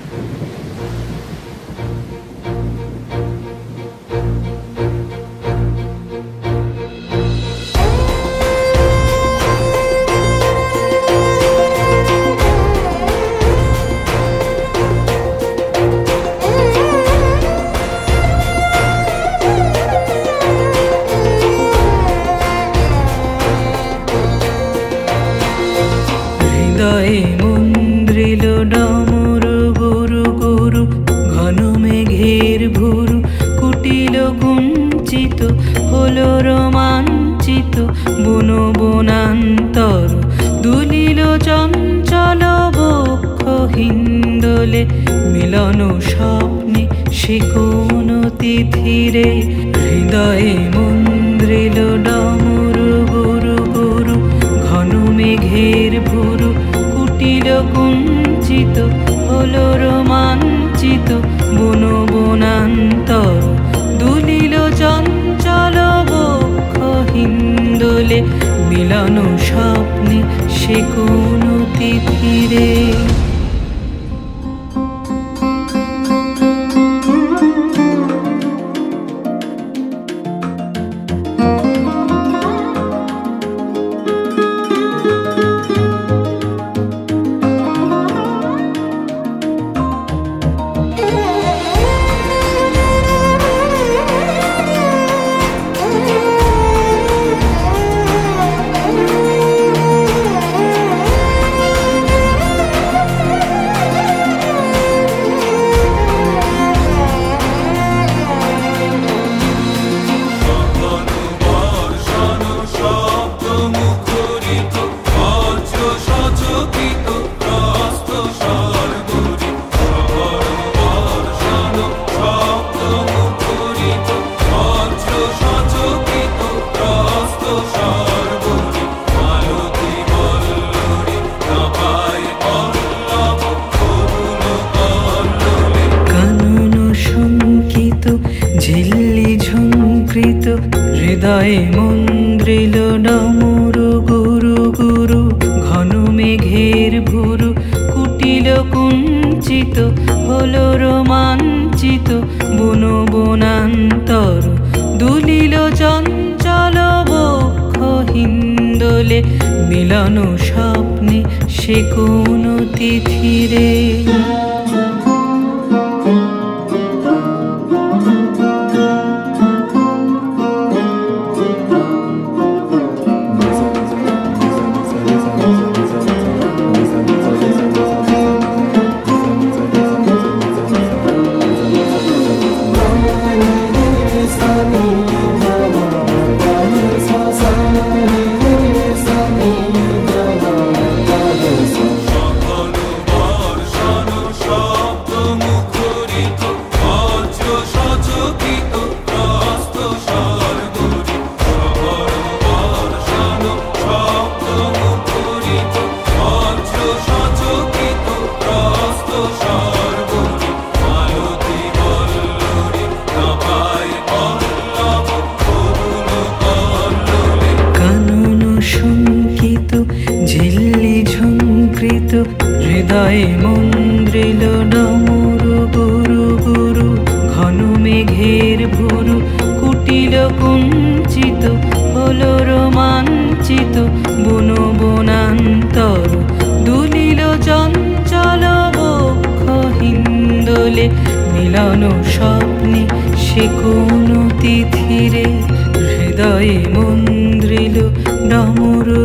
হৃদয়ে মন্দ্রিল ডমরু গুরু গুরু, ঘন মেঘের ভুরু কুটিল কুঞ্চিত, হলো রোমাঞ্চিত বন বনান্তর। দুলিল চঞ্চল বক্ষ হিন্দোলে, মিলন স্বপ্নে সে কোন তিথিরে। হৃদয়ে মন্দ্রিল ডমরু গুরু গুরু, ঘন মেঘের ভুরু কুটিল কুঞ্চিত, হলো রোমাঞ্চিত বন বনান্তর। দুলিল চঞ্চল বক্ষ হিন্দোলে, মিলন স্বপ্নে সে কোন তিথিরে। ঝিল্লি ঝুঙ্কৃত, হৃদয়ে মন্দ্রিল ডমরু গুরু গুরু, ঘন মেঘের ভুরু কুটিল কুঞ্চিত, হলো রোমাঞ্চিত বন বনান্তর। দুলিল চঞ্চল বক্ষ হিন্দোলে, মিলন স্বপ্নে সে কোন তিথিরে। ঝিল্লি ঝুঙ্কৃত, হৃদয়ে মন্দ্রিল ডমরু গুরু গুরু, ঘন মেঘের ভুরু কুটিল কুঞ্চিত, হলো রোমাঞ্চিত বন বনান্তর। দুলিল চঞ্চল বক্ষ হিন্দোলে, মিলন স্বপ্নে সে কোন তিথিরে। হৃদয়ে মন্দ্রিল ডমরু